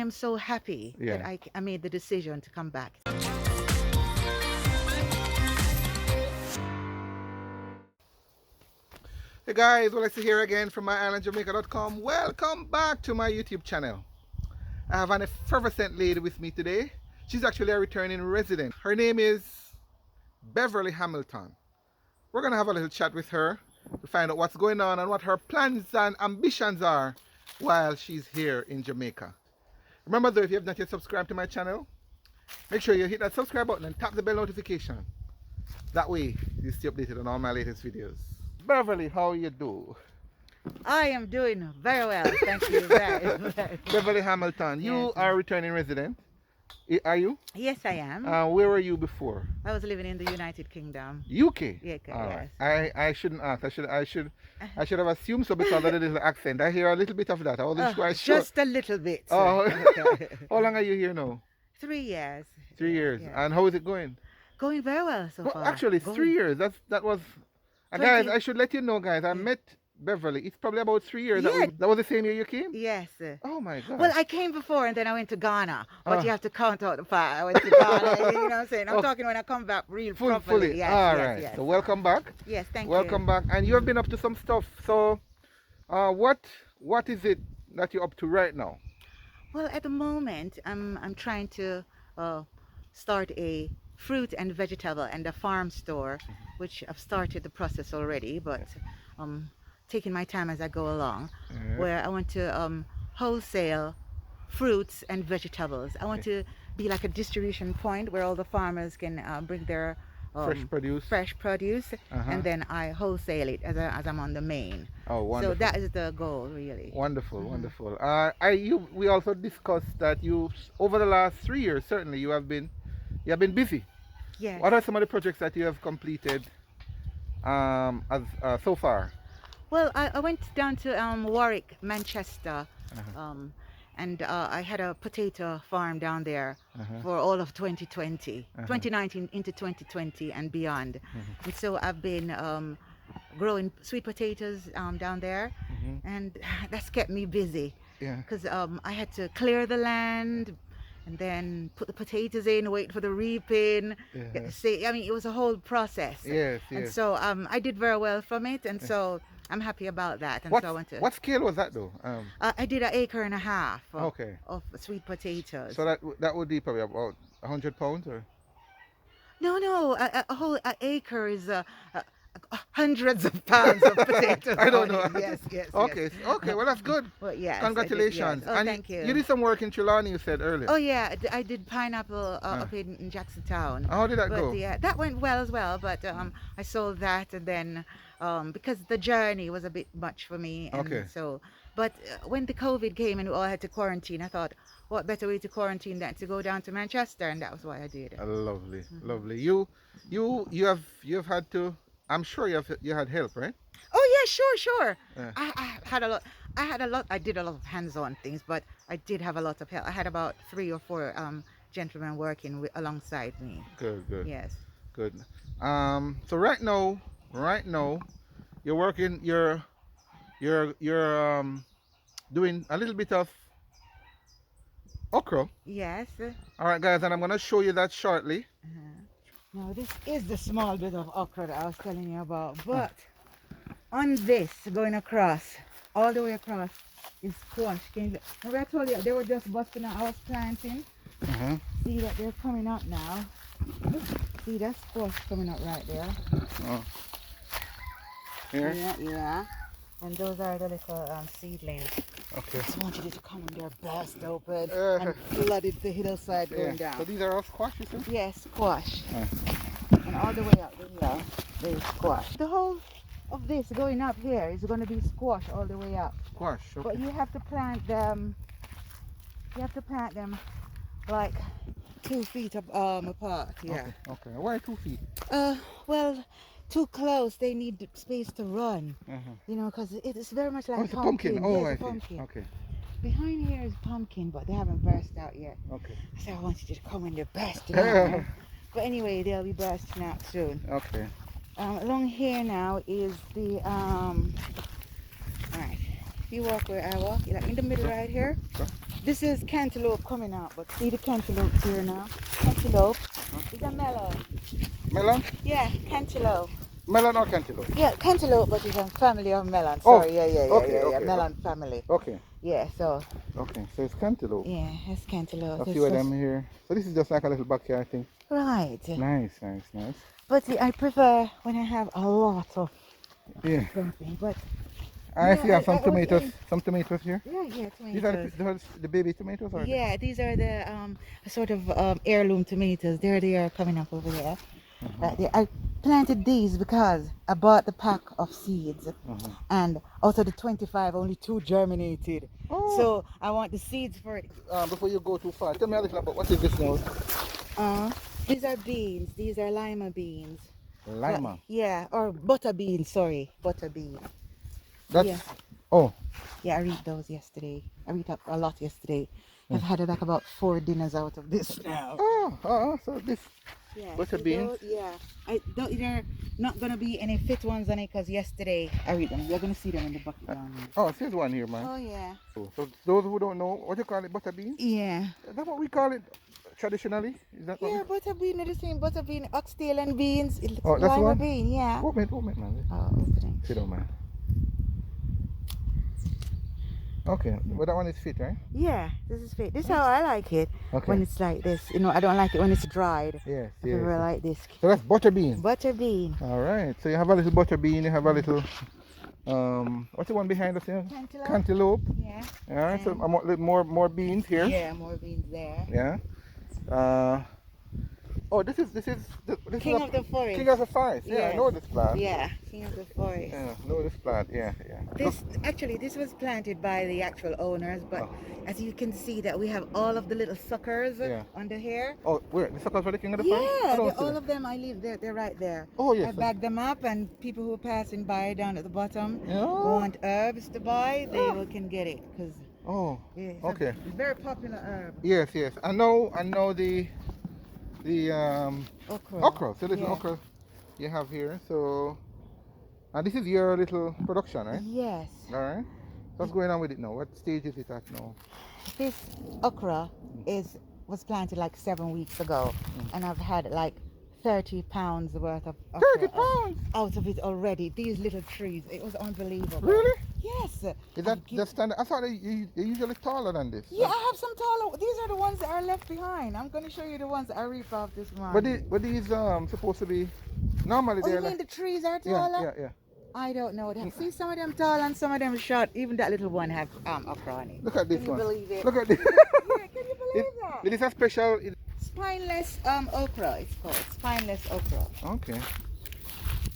am so happy that I made the decision to come back. Hey guys, well, it's here again from My-Island-Jamaica.com. Welcome back to my YouTube channel. I have an effervescent lady with me today. She's actually a returning resident. Her name is Beverly Hamilton. We're going to have a little chat with her to find out what's going on and what her plans and ambitions are while she's here in Jamaica. Remember though, if you have not yet subscribed to my channel, make sure you hit that subscribe button and tap the bell notification. That way you stay updated on all my latest videos. Beverly, how you do? I am doing very well, thank you very much. Beverly Hamilton, you are a returning resident. Are you? Yes, I am. Where were you before? I was living in the United Kingdom. UK? Yeah, yes. Right. I shouldn't ask. I should have assumed so because of the little accent. I hear a little bit of that. I wasn't quite sure. Just a little bit. Oh. How long are you here now? 3 years. 3 years. Yeah. And how is it going? Going very well so far. Actually, it's 3 years. That was. Guys, I should let you know, guys. I met Beverly. It's probably about 3 years. Yeah. That was the same year you came? Yes. Oh my God. Well, I came before and then I went to Ghana. But you have to count out the part. I went to Ghana. You know what I'm saying? I'm talking when I come back real properly. Fully. Yes, all yes, right. yes. So welcome back. Yes, thank you. Welcome back. And you have been up to some stuff. So what is it that you're up to right now? Well, at the moment, I'm trying to start a fruit and vegetable and a farm store, which I've started the process already, but taking my time as I go along, where I want to wholesale fruits and vegetables. I want to be like a distribution point where all the farmers can bring their fresh produce, and then I wholesale it as I'm on the main. Oh, wonderful. So that is the goal, really. Wonderful, wonderful. We also discussed that you, over the last 3 years, certainly you have been busy. Yes. What are some of the projects that you have completed so far? Well, I went down to Warwick, Manchester, and I had a potato farm down there for all of 2020, 2019 into 2020 and beyond. And so I've been growing sweet potatoes down there, and that's kept me busy because I had to clear the land and then put the potatoes in, wait for the reaping, get the seed. I mean, it was a whole process. Yes, and so I did very well from it, and so I'm happy about that. And so I went to. What scale was that though? I did 1.5 acres of sweet potatoes. So that would be probably about 100 pounds, or? No, a whole acre is hundreds of pounds of potatoes. I don't know. Yes. Okay, well that's good. Well, yes. Congratulations. Oh, and thank you. You did some work in Trelawney, you said earlier. Oh yeah, I did pineapple up in Jacksontown. How did that go? Yeah, that went well as well. But I sold that, and then because the journey was a bit much for me. And so, but when the COVID came and we all had to quarantine, I thought, what better way to quarantine than to go down to Manchester, and that was why I did it. Lovely, lovely. You have had to. I'm sure you had help, right? Oh yeah, sure. Yeah. I had a lot. I did a lot of hands-on things, but I did have a lot of help. I had about 3 or 4 gentlemen working alongside me. Good. Yes. Good. So right now, you're working. You're doing a little bit of okra. Yes. All right, guys, and I'm gonna show you that shortly. Now this is the small bit of okra that I was telling you about, but on this going across, all the way across, is squash. Remember I told you they were just busting out, I was planting. See that they're coming up now. See that squash coming up right there. Oh. Here? Yeah. And those are the little seedlings. Okay. I just wanted it to come in there, burst open, and flooded the hillside going down. So these are all squash, you said? Yes, squash. And all the way up here, there's squash. The whole of this going up here is going to be squash all the way up. Squash, okay. But you have to plant them. You have to plant them like 2 feet apart. Yeah. Okay. Why 2 feet? Well, too close. They need space to run. You know, because it is very much like it's a pumpkin. Oh, yes, I see. Pumpkin. Okay. Behind here is pumpkin, but they haven't burst out yet. Okay. So I wanted you to come in there bursting out. But anyway, they'll be bursting out soon. Okay. Along here now is the right. If you walk where I walk, like in the middle right here. This is cantaloupe coming out, but see the cantaloupe here now. Cantaloupe. It's a melon. Melon? Yeah, cantaloupe. Melon or cantaloupe? Yeah, cantaloupe, but it's a family of melon. Oh, Sorry, yeah. Melon family. Okay. Yeah, so. Okay, so it's cantaloupe. Yeah, it's cantaloupe. A few of them here. So this is just like a little backyard thing. Right. Nice. But see, I prefer when I have a lot of something. But I see you have some I was tomatoes. in- Some tomatoes here. Yeah, These are tomatoes. the baby tomatoes, or Yeah, these are the sort of heirloom tomatoes. There they are coming up over there. I planted these because I bought the pack of seeds, and out of the 25, only 2 germinated. Oh. So I want the seeds for it. Before you go too far, tell me a little about what is this now? These are beans. These are lima beans. Lima. Yeah, or butter beans. Sorry, butter beans. That's Yeah. Oh. Yeah, I read those yesterday. I read up a lot yesterday. I've had like about 4 dinners out of this now. So this Yeah, butter see beans. those? Yeah, there not gonna be any fit ones on it because yesterday I read them. You're gonna see them in the bucket down there. Oh, there's one here, man. Oh yeah. So those who don't know, what you call it, butter beans? Yeah. Is that what we call it traditionally? Is that what Yeah, butter bean. The same butter bean, oxtail and beans. Oh, that's lima one? bean. Yeah. Open it, man. Oh, opening. Sit down, man. Okay, but that one is fit, right? Yeah, this is fit. This is how I like it. Okay. When it's like this. You know, I don't like it when it's dried. Yes, I prefer like this. So that's butter bean. Butter bean. All right. So you have a little butter bean. You have a little what's the one behind us here? Cantaloupe. Cantaloupe. Yeah. All right. So a little more beans here. Yeah, more beans there. Yeah. Oh, this is King of the forest. King of the forest. Yeah, I Yes. know this plant. Yeah, king of the forest. Yeah, I know this plant. Yeah. This was planted by the actual owners, but as you can see that we have all of the little suckers under here. Oh, where? The suckers for the king of the forest? Yeah, I don't see all them. of them. I leave. They're right there. Oh, yes. I bag them up, and people who are passing by down at the bottom Yeah. want herbs to buy, they can get it because Oh, it's okay. a very popular herb. Yes. I know the okra. So little okra you have here. So, and this is your little production, right? Yes. All right. What's going on with it now? What stage is it at now? This okra was planted like 7 weeks ago, and I've had like 30 pounds worth of okra 30 pounds? out of it already. These little trees, it was unbelievable. Really? Yes. Is that the standard? I thought they're usually taller than this. Yeah, I have some taller. These are the ones that are left behind. I'm going to show you the ones that I reap off this morning. But these supposed to be normally Oh, they're you mean the trees are taller? Yeah. I don't know. See, some of them tall and some of them short. Even that little one have okra on it. Look at this Can you one. believe it? Look at this. Yeah, can you believe that? It is a special. Spineless okra, it's called. Spineless okra. Okay.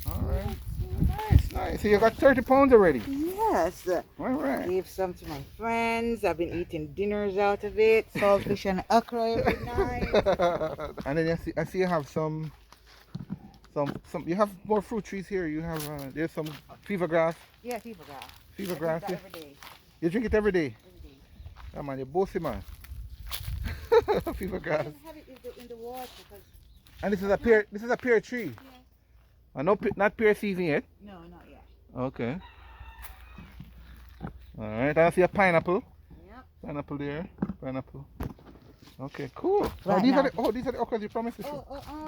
All right. Nice. So you got 30 pounds already. Yes. All right. Gave some to my friends. I've been eating dinners out of it. Saltfish and okra every night. And then I see you have some. You have more fruit trees here. You have there's some fever grass. Yeah, fever grass. Fever I grass. drink that every day. You drink it every day. Every day. Oh man, you're bossy man. Fever I grass. can have it in the water because And this is a pear. This is a pear tree. yeah. Not pear season yet. No, not yet. Okay. All right. I see a pineapple. Yep. Pineapple there. Pineapple. Okay, cool. Right these now. are the okras you promised us.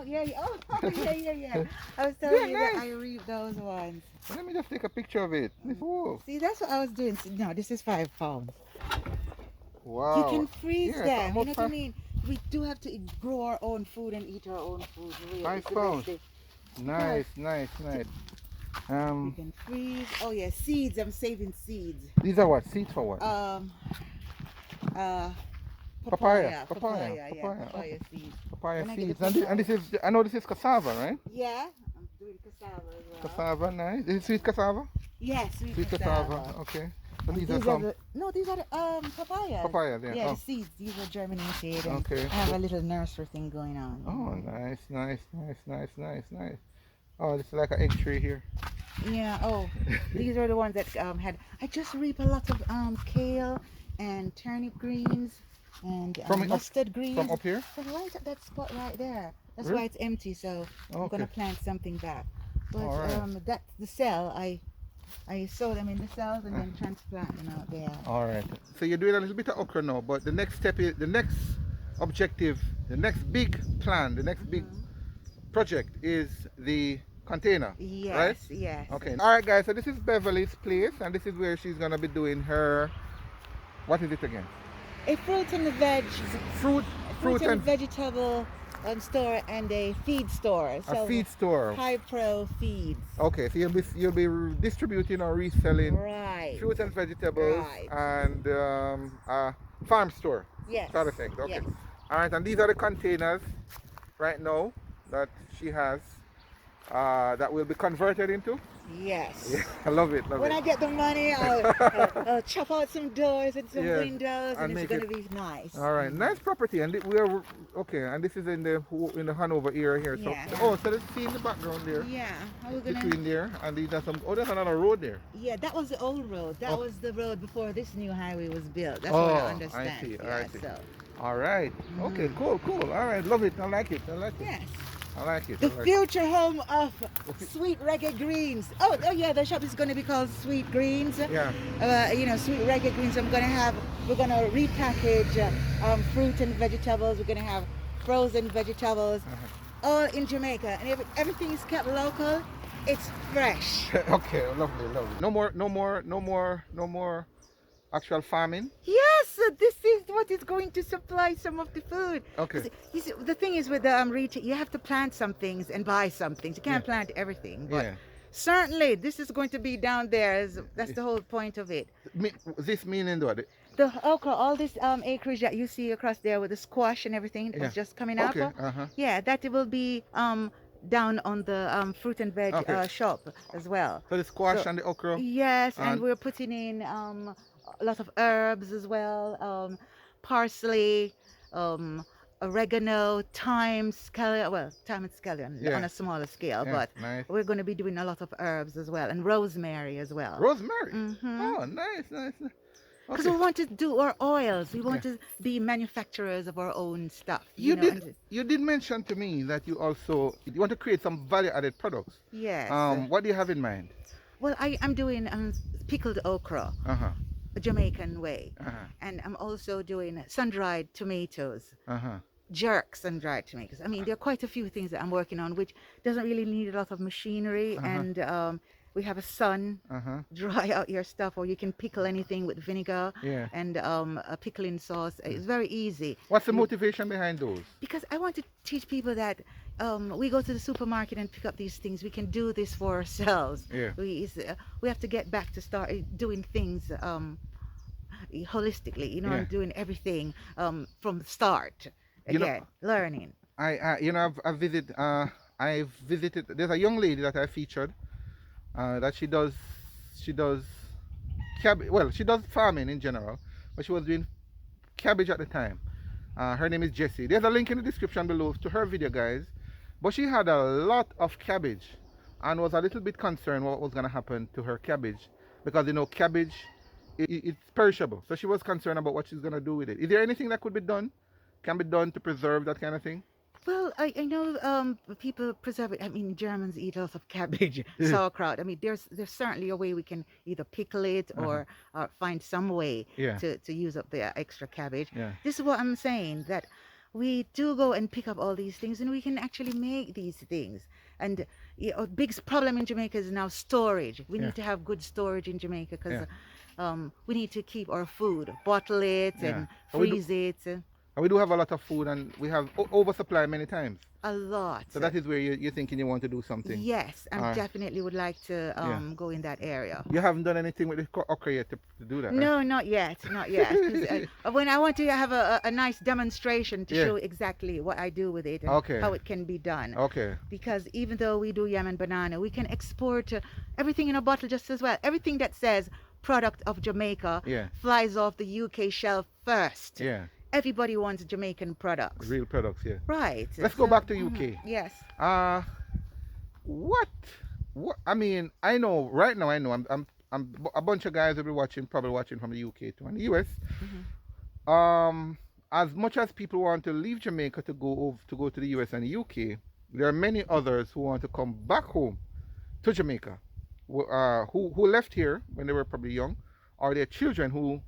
Yeah. Yeah. I was telling you that I reap those ones. Let me just take a picture of it. Whoa. See, that's what I was doing. No, this is 5 pounds. Wow. You can freeze Yeah, them. You know almost what I mean? We do have to grow our own food and eat our own food. Really. 5 It's the pounds. best thing. Nice. You can freeze. Oh yeah, seeds. I'm saving seeds. These are what? Seeds for what? Papaya. Papaya. Papaya seeds. Papaya When I get seeds. the And this is, I know this is cassava, right? Yeah, I'm doing cassava as well. Cassava, nice. This is sweet cassava? Yeah, sweet Sweet cassava. Okay. So these are some these are the papaya. papaya there. Yeah, Oh. the seeds. These are germinated. And Okay. I have a little nursery thing going on. Oh, nice. Oh, this is like an egg tree here. Yeah. Oh, these are the ones that had. I just reap a lot of kale and turnip greens and mustard greens. From up here? From right at that spot right there. That's Really? why it's empty. So I'm Okay. gonna plant something back. But All right. the cell I I sow them in the south and then transplant them out there. All right. So you're doing a little bit of okra now, but the next step is the next objective, the next big plan, the next big project is the container. Yes, right? yes. Okay. All right, guys. So this is Beverly's place, and this is where she's gonna be doing her. What is it again? A fruit and veg. Fruit and and vegetable store and a feed store. a feed store. High pro feeds. Okay, so you'll be distributing or reselling Right. fruit and vegetables Right. and farm store. Yes. Sort of thing. Okay. Yes. All right, and these are the containers right now that she has that will be converted into. Yes. Yeah, I love it. When I get the money, I'll chop out some doors and some Yeah, windows, and it's make going to it- be nice. All right, nice property, and we are okay. And this is in the Hanover area here. So Yeah. oh, so let's see in the background there, Yeah. How we gonna? between there, and these are some. Oh, there's another road there. Yeah, that was the old road. That Oh. was the road before this new highway was built. That's Oh, what I I understand. see, Yeah, I see. so All right. Okay. Cool. All right. Love it. I like it. yes. I like it. The future home of sweet reggae greens. Oh yeah, the shop is going to be called Sweet Greens. Yeah. Sweet reggae greens. We're going to repackage fruit and vegetables. We're going to have frozen vegetables, all in Jamaica, and everything is kept local. It's fresh. Okay. Lovely. No more actual farming. Yes, this is what is going to supply some of the food. Okay. You see, the thing is with the retail, you have to plant some things and buy some things. You can't Yeah. plant everything, but Yeah. certainly this is going to be down there. That's the whole point of it. This meaning what? The okra, all this acreage that you see across there with the squash and everything Yeah. that's just coming up. Okay. Yeah, that it will be down on the fruit and veg Okay. shop as well. So the squash So- and the okra. Yes, and And- we're putting in a lot of herbs as well, parsley, oregano, thyme, scallion, well, thyme and scallion Yeah. on a smaller scale, Yeah, but nice. we're going to be doing a lot of herbs as well, and rosemary as well. Rosemary. Mhm. Oh, nice. Because Okay. we want to do our oils, we want to be manufacturers of our own stuff. You know, did. and- You did mention to me that you want to create some value-added products. Yes. What do you have in mind? Well, I'm doing pickled okra, Uh-huh. a Jamaican way, Uh-huh. and I'm also doing sun-dried tomatoes. Uh-huh. Jerks and dried tomatoes. I mean, there are quite a few things that I'm working on, which doesn't really need a lot of machinery, and we have a sun, Uh-huh. dry out your stuff, or you can pickle anything with vinegar Yeah. and a pickling sauce. It's very easy What's the motivation behind those? because I want to teach people that we go to the supermarket and pick up these things. We can do this for ourselves. Yeah. We have to get back to start doing things holistically, Yeah. and doing everything from the start. You know- Again, learning. I've visited. There's a young lady that I featured that she does cabbage. Well, she does farming in general, but she was doing cabbage at the time. Her name is Jessie. There's a link in the description below to her video, guys. But she had a lot of cabbage and was a little bit concerned what was going to happen to her cabbage because cabbage it's perishable. So she was concerned about what she's going to do with it. Is there anything that can be done to preserve that kind of thing? Well, I know people preserve it. I mean, Germans eat a lot of cabbage, sauerkraut. I mean, there's certainly a way we can either pickle it or find some way Yeah. to use up the extra cabbage. Yeah. This is what I'm saying, that we do go and pick up all these things and we can actually make these things. And a big problem in Jamaica is now storage. We Yeah. need to have good storage in Jamaica because Yeah. we need to keep our food, bottle it and And we do- freeze it. And we do have a lot of food and we have oversupply many times. A lot. So that is where you're thinking you want to do something. Yes, I Alright. definitely would like to Yeah. go in that area. You haven't done anything with the okra yet to do that, right? No, not yet, not yet. 'Cause, when I want to have a nice demonstration to Yeah. show exactly what I do with it and Okay. how it can be done. Okay. Because even though we do yam and banana, we can export everything in a bottle just as well. Everything that says product of Jamaica Yeah. flies off the UK shelf first. Yeah. Everybody wants Jamaican products. Real products, yeah. Right. Let's go back to UK. Yes. What I mean, I know right now I'm a bunch of guys will be probably watching from the UK to the US. As much as people want to leave Jamaica to go to the US and the UK, there are many others who want to come back home to Jamaica who left here when they were probably young, or their children who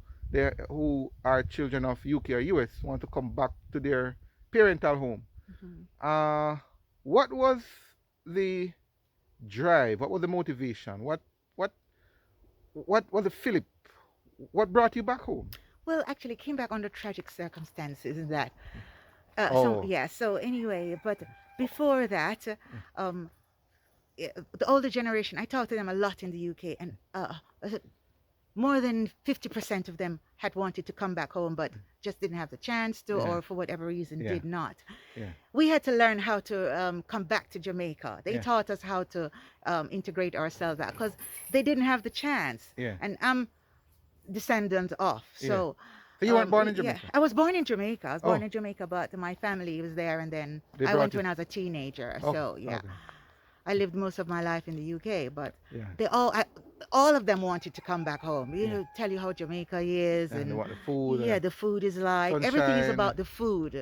are children of UK or US want to come back to their parental home. What was the drive? What was the motivation? What what was the Philip? What brought you back home? Well, actually, came back under tragic circumstances. In that, Oh. yeah. So anyway, but before that, the older generation, I talked to them a lot in the UK, and more than 50% of them had wanted to come back home, but just didn't have the chance to, Yeah. or for whatever reason Yeah. did not. Yeah. We had to learn how to come back to Jamaica. They Yeah. taught us how to integrate ourselves out because they didn't have the chance. Yeah. And I'm descendant of. Yeah. So So you weren't born in yeah, Jamaica? I was born in Jamaica. I was born Oh. in Jamaica, but my family was there, and then They I brought went you. when I was a teenager. Oh, So yeah, okay. I lived most of my life in the UK, but Yeah. they all of them wanted to come back home. You Yeah. know, tell you how Jamaica is, And they and want the food. yeah, the food is like everything is sunshine. about the food.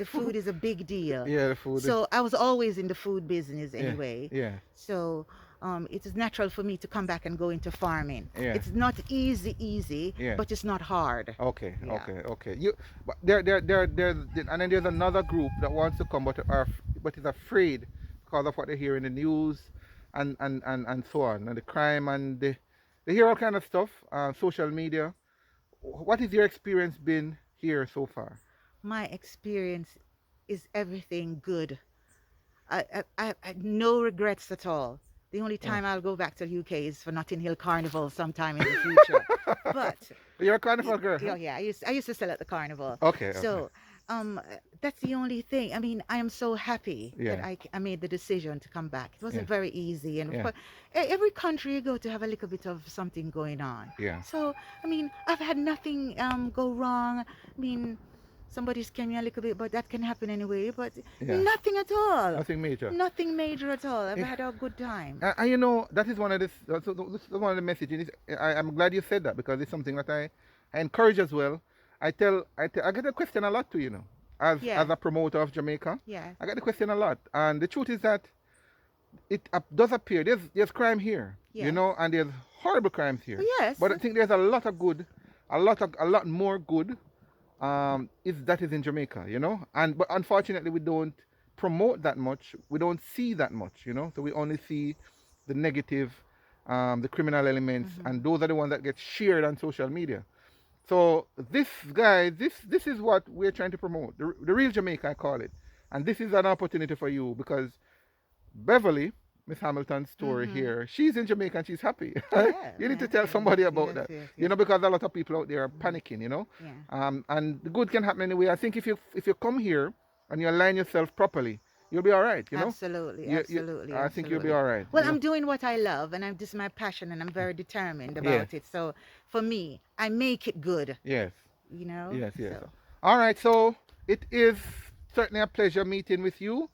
The food is a big deal. Yeah, the food. So I was always in the food business Yeah. anyway. Yeah. So it is natural for me to come back and go into farming. Yeah. It's not easy, Yeah. but it's not hard. Okay, Yeah. okay. But and then there's another group that wants to come, but is afraid because of what they hear in the news, and so on, and the crime, and they hear all kind of stuff, social media. What is your experience been here so far? My experience is everything good. I no regrets at all. The only time I'll go back to the UK is for Notting Hill Carnival sometime in the future. But You're a carnival girl. yeah, Huh? yeah, I used to sell at the carnival. Okay. So that's the only thing. I mean, I am so happy that Yeah. I made the decision to come back. It wasn't Yeah. very easy, and Yeah. for every country you go to have a little bit of something going on. Yeah. So I mean, I've had nothing go wrong. I mean, somebody scam me a little bit, but that can happen anyway. But Yeah. nothing at all. Nothing major. Nothing major at all. I've Yeah. had a good time. And you know, that is one of one of the messages. I'm glad you said that because it's something that I encourage as well. I get a question a lot too, you know, Yeah. as a promoter of Jamaica. Yeah. I get the question a lot, and the truth is that it does appear there's crime here, you Yes. know, and there's horrible crimes here. Yes. But I think there's a lot of good, a lot more good, is in Jamaica, you know, but unfortunately we don't promote that much. We don't see that much, you know. So we only see the negative, the criminal elements, and those are the ones that get shared on social media. So this is what we're trying to promote, the real Jamaica, I call it, and this is an opportunity for you because Beverly, Miss Hamilton's story here, she's in Jamaica and she's happy. Yeah, You need to yes, tell somebody yes, about yes, that, yes, you yes. know, because a lot of people out there are panicking, you know. Yeah. And the good can happen anyway. I think if you come here and you align yourself properly, you'll be all right, you know. Absolutely, You- absolutely. I think you'll be absolutely. all right. Well, you know? I'm doing what I love, and this is my passion, and I'm very determined Yeah. about it. So for me, I make it good. Yes. You know. Yes, yes. So, All right, so it is certainly a pleasure meeting with you.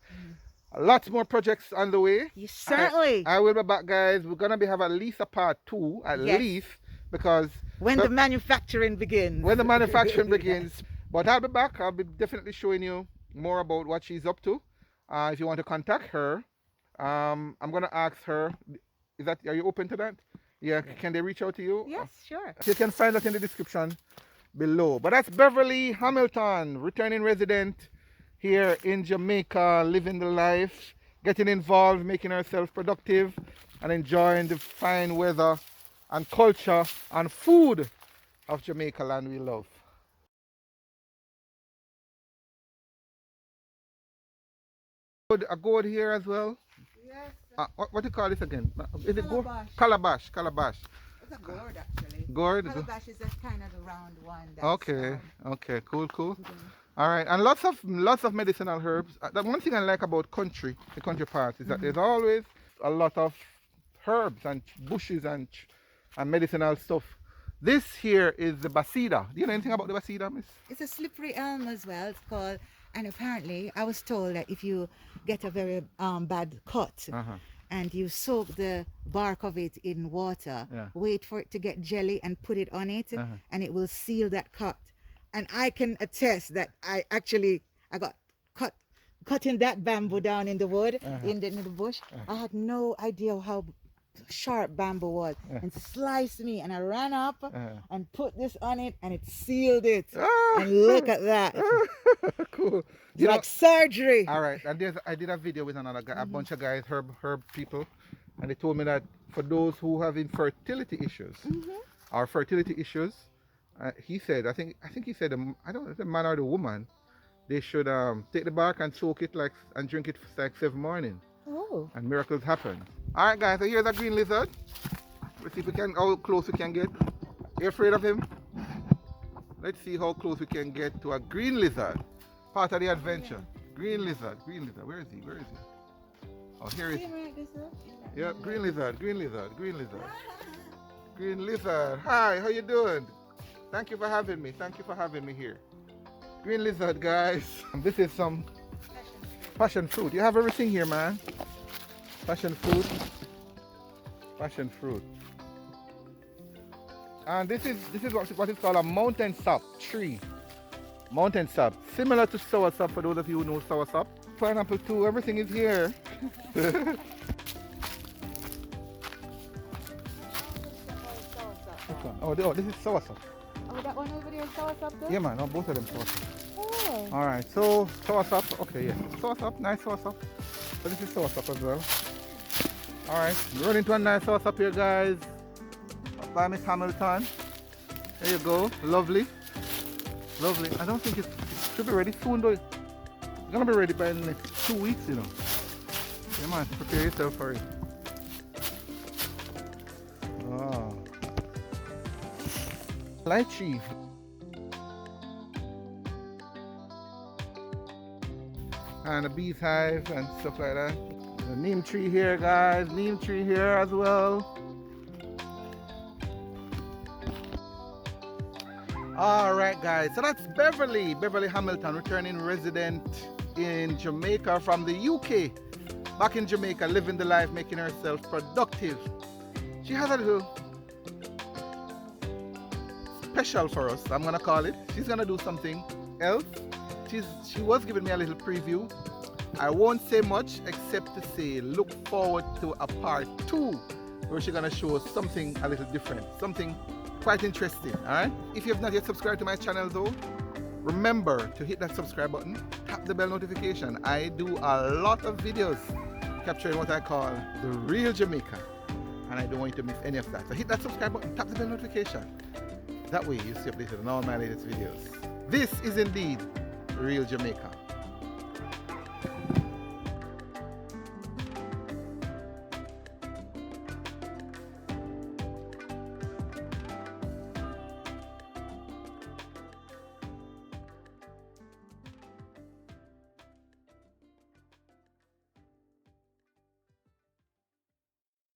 Lots more projects on the way. you certainly. I will be back, guys. We're gonna have at least a part 2, at Yes. least, because when but- the manufacturing begins. when the manufacturing begins. But I'll be back. I'll be definitely showing you more about what she's up to. If you want to contact her, I'm gonna ask her. Are you open to that? Yeah. Can they reach out to you? Yes, sure. You can find that in the description below. But that's Beverly Hamilton, returning resident here in Jamaica, living the life, getting involved, making herself productive, and enjoying the fine weather and culture and food of Jamaica land we love. A gourd here as well. Yes, What do you call this again? Is it gourd? Calabash. Calabash. it's a gourd actually. Gourd. Calabash is just kind of the round one. That's, Okay. Okay. Cool. All right, and lots of medicinal herbs. The one thing I like about the country part, is that there's always a lot of herbs and bushes and medicinal stuff. This here is the baseda. Do you know anything about the baseda, miss? It's a slippery elm as well. It's called, and apparently I was told that if you get a very bad cut and you soak the bark of it in water, Yeah. wait for it to get jelly and put it on it, and it will seal that cut. And I can attest that I got cutting that bamboo down in the wood, in the bush. I had no idea how sharp bamboo was and sliced me, and I ran up Uh-huh. and put this on it, and it sealed it. Ah! And look at that. Cool. It's You know, like surgery. all right, and I did a video with another guy, a bunch of guys, herb people, and they told me that for those who have infertility issues or fertility issues, he said, I think he said, I don't know if the man or the woman, they should take the bark and soak it like and drink it for like 7 morning, Oh. and miracles happen. All right, guys, so here's a green lizard. Let's see if we can how close we can get. You afraid of him? Let's see how close we can get to a green lizard. Part of the adventure. Green lizard, green lizard. Where is he? Where is he? Oh, here he is. Yep, green lizard, green lizard, green lizard. Green lizard. Hi, how you doing? Thank you for having me. Thank you for having me here. Green lizard, guys. This is some passion fruit. You have everything here, man. Passion fruit. Passion fruit. And this is what is called a mountain sap tree. Mountain sap, similar to soursop for those of you who know soursop. Pineapple too, everything is here. Oh, this is soursop. Oh, that one over there is soursop too? Yeah, man, no, both of them soursop. Oh. All right, so soursop, okay, yeah, soursop, nice soursop. So this is soursop as well. All right, we're running to a nice soursop here, guys. By Miss Hamilton. There you go, lovely. Lovely. I don't think it should be ready soon though. It's gonna be ready by the next 2 weeks, you know. Yeah, man, prepare yourself for it. Oh. Lychee. And a bee's hive and stuff like that. The neem tree here, guys. Neem tree here as well. All right, guys, so that's Beverly Hamilton, returning resident in Jamaica from the UK, back in Jamaica, living the life, making herself productive. She has a little special for us, I'm gonna call it. She's gonna do something else. She was giving me a little preview. I won't say much except to say look forward to a part 2 where she's gonna show us something a little different, something quite interesting. All right, if you have not yet subscribed to my channel though, remember to hit that subscribe button, tap the bell notification. I do a lot of videos capturing what I call the real Jamaica, and I don't want you to miss any of that. So hit that subscribe button, tap the bell notification. That way you stay updated on all my latest videos. This is indeed real Jamaica.